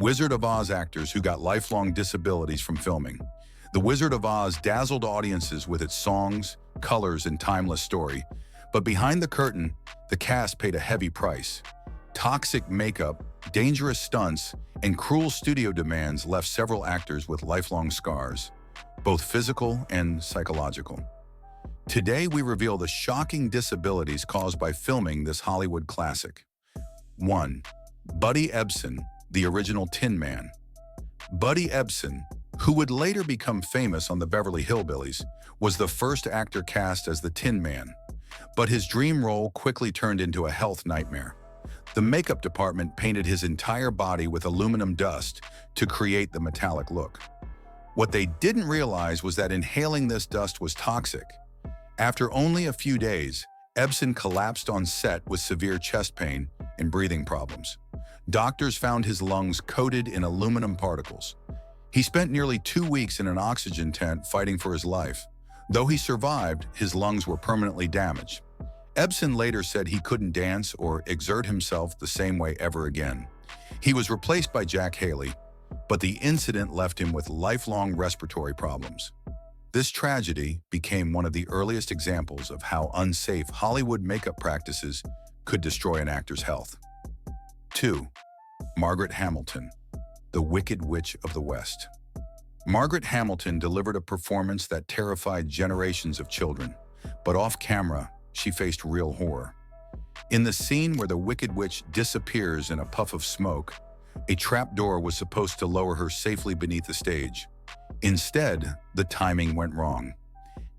Wizard of Oz actors who got lifelong disabilities from filming. The Wizard of Oz dazzled audiences with its songs, colors, and timeless story, but behind the curtain, the cast paid a heavy price. Toxic makeup, dangerous stunts, and cruel studio demands left several actors with lifelong scars, both physical and psychological. Today, we reveal the shocking disabilities caused by filming this Hollywood classic. 1. Buddy Ebsen, the original Tin Man. Buddy Ebsen, who would later become famous on the Beverly Hillbillies, was the first actor cast as the Tin Man. But his dream role quickly turned into a health nightmare. The makeup department painted his entire body with aluminum dust to create the metallic look. What they didn't realize was that inhaling this dust was toxic. After only a few days, Ebsen collapsed on set with severe chest pain and breathing problems. Doctors found his lungs coated in aluminum particles. He spent nearly 2 weeks in an oxygen tent fighting for his life. Though he survived, his lungs were permanently damaged. Ebsen later said he couldn't dance or exert himself the same way ever again. He was replaced by Jack Haley, but the incident left him with lifelong respiratory problems. This tragedy became one of the earliest examples of how unsafe Hollywood makeup practices could destroy an actor's health. 2. Margaret Hamilton, the Wicked Witch of the West. Margaret Hamilton delivered a performance that terrified generations of children, but off camera, she faced real horror. In the scene where the Wicked Witch disappears in a puff of smoke, a trapdoor was supposed to lower her safely beneath the stage. Instead, the timing went wrong.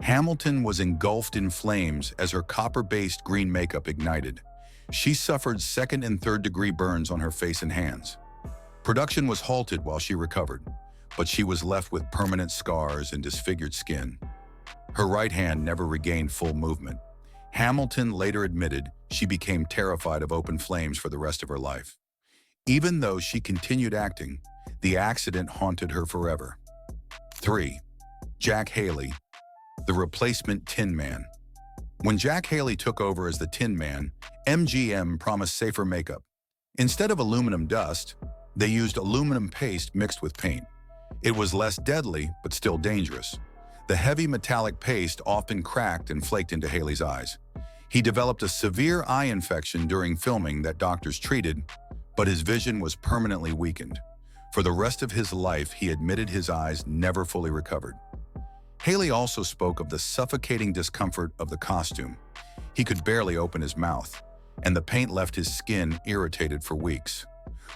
Hamilton was engulfed in flames as her copper-based green makeup ignited. She suffered second and third-degree burns on her face and hands. Production was halted while she recovered, but she was left with permanent scars and disfigured skin. Her right hand never regained full movement. Hamilton later admitted she became terrified of open flames for the rest of her life. Even though she continued acting, the accident haunted her forever. 3. Jack Haley, the replacement Tin Man. When Jack Haley took over as the Tin Man, MGM promised safer makeup. Instead of aluminum dust, they used aluminum paste mixed with paint. It was less deadly, but still dangerous. The heavy metallic paste often cracked and flaked into Haley's eyes. He developed a severe eye infection during filming that doctors treated, but his vision was permanently weakened. For the rest of his life, he admitted his eyes never fully recovered. Haley also spoke of the suffocating discomfort of the costume. He could barely open his mouth, and the paint left his skin irritated for weeks.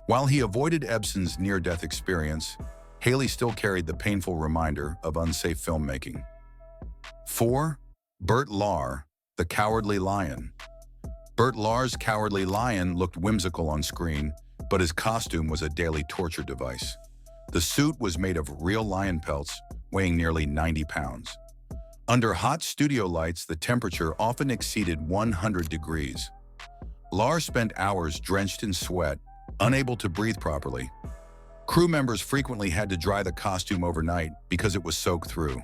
While he avoided Ebsen's near-death experience, Haley still carried the painful reminder of unsafe filmmaking. 4. Bert Lahr, the Cowardly Lion. Bert Lahr's Cowardly Lion looked whimsical on screen, but his costume was a daily torture device. The suit was made of real lion pelts, weighing nearly 90 pounds. Under hot studio lights, the temperature often exceeded 100 degrees. Lahr spent hours drenched in sweat, unable to breathe properly. Crew members frequently had to dry the costume overnight because it was soaked through.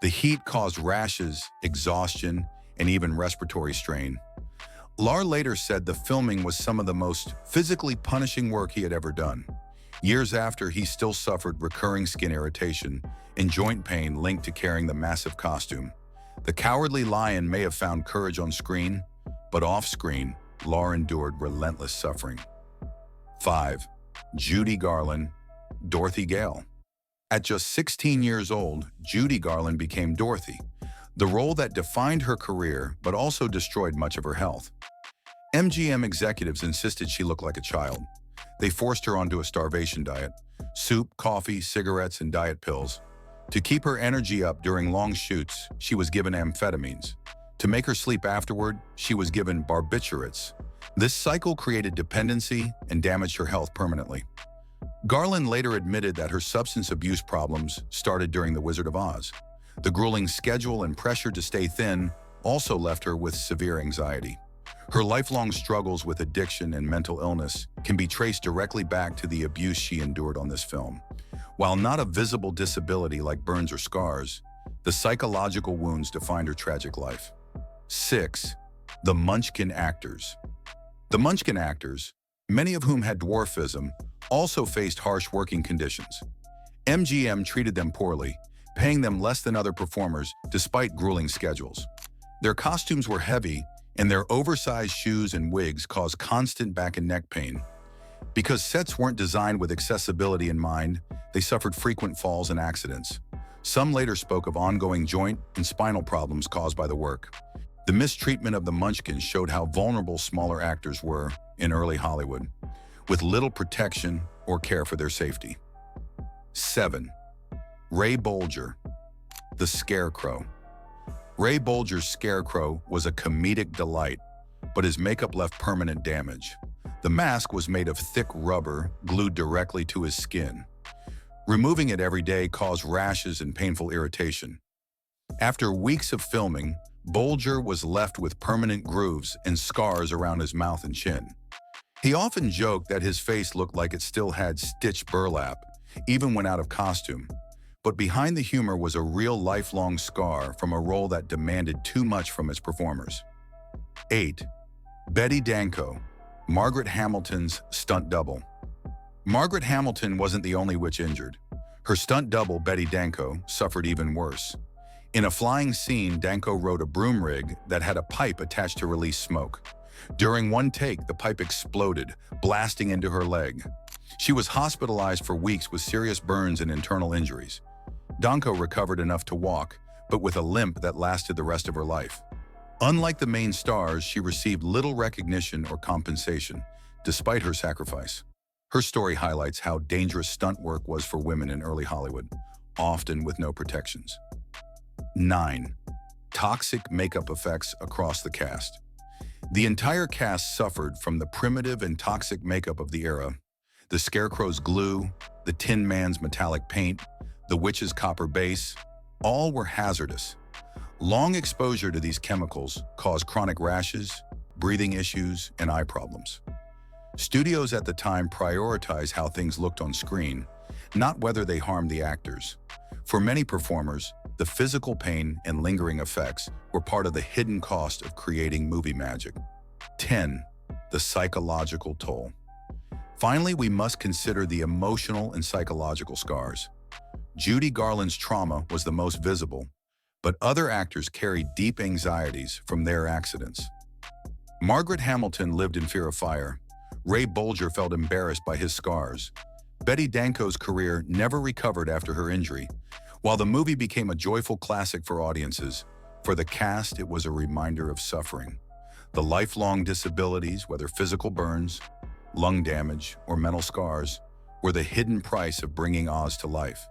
The heat caused rashes, exhaustion, and even respiratory strain. Lahr later said the filming was some of the most physically punishing work he had ever done. Years after, he still suffered recurring skin irritation and joint pain linked to carrying the massive costume. The Cowardly Lion may have found courage on screen, but off-screen, Lahr endured relentless suffering. 5. Judy Garland, Dorothy Gale. At just 16 years old, Judy Garland became Dorothy, the role that defined her career but also destroyed much of her health. MGM executives insisted she look like a child. They forced her onto a starvation diet: soup, coffee, cigarettes, and diet pills. To keep her energy up during long shoots, she was given amphetamines. To make her sleep afterward, she was given barbiturates. This cycle created dependency and damaged her health permanently. Garland later admitted that her substance abuse problems started during The Wizard of Oz. The grueling schedule and pressure to stay thin also left her with severe anxiety. Her lifelong struggles with addiction and mental illness can be traced directly back to the abuse she endured on this film. While not a visible disability like burns or scars, the psychological wounds defined her tragic life. 6. The Munchkin actors. The Munchkin actors, many of whom had dwarfism, also faced harsh working conditions. MGM treated them poorly, paying them less than other performers despite grueling schedules. Their costumes were heavy, and their oversized shoes and wigs caused constant back and neck pain. Because sets weren't designed with accessibility in mind, they suffered frequent falls and accidents. Some later spoke of ongoing joint and spinal problems caused by the work. The mistreatment of the Munchkins showed how vulnerable smaller actors were in early Hollywood, with little protection or care for their safety. 7. Ray Bolger, the Scarecrow. Ray Bolger's Scarecrow was a comedic delight, but his makeup left permanent damage. The mask was made of thick rubber glued directly to his skin. Removing it every day caused rashes and painful irritation. After weeks of filming, Bolger was left with permanent grooves and scars around his mouth and chin. He often joked that his face looked like it still had stitched burlap, even when out of costume. But behind the humor was a real lifelong scar from a role that demanded too much from its performers. 8. Betty Danko, Margaret Hamilton's stunt double. Margaret Hamilton wasn't the only witch injured. Her stunt double, Betty Danko, suffered even worse. In a flying scene, Danko rode a broom rig that had a pipe attached to release smoke. During one take, the pipe exploded, blasting into her leg. She was hospitalized for weeks with serious burns and internal injuries. Danko recovered enough to walk, but with a limp that lasted the rest of her life. Unlike the main stars, she received little recognition or compensation, despite her sacrifice. Her story highlights how dangerous stunt work was for women in early Hollywood, often with no protections. 9. Toxic makeup effects across the cast. The entire cast suffered from the primitive and toxic makeup of the era. The Scarecrow's glue, the Tin Man's metallic paint, the Witch's copper base, all were hazardous. Long exposure to these chemicals caused chronic rashes, breathing issues, and eye problems. Studios at the time prioritized how things looked on screen, not whether they harmed the actors. For many performers, the physical pain and lingering effects were part of the hidden cost of creating movie magic. 10. The psychological toll. Finally, we must consider the emotional and psychological scars. Judy Garland's trauma was the most visible, but other actors carried deep anxieties from their accidents. Margaret Hamilton lived in fear of fire. Ray Bolger felt embarrassed by his scars. Betty Danko's career never recovered after her injury. While the movie became a joyful classic for audiences, for the cast it was a reminder of suffering. The lifelong disabilities, whether physical burns, lung damage, or mental scars, were the hidden price of bringing Oz to life.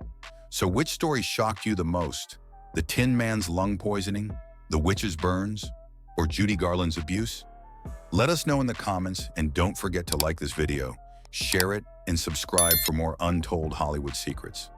So which story shocked you the most? The Tin Man's lung poisoning, the witch's burns, or Judy Garland's abuse? Let us know in the comments, and don't forget to like this video, share it, and subscribe for more untold Hollywood secrets.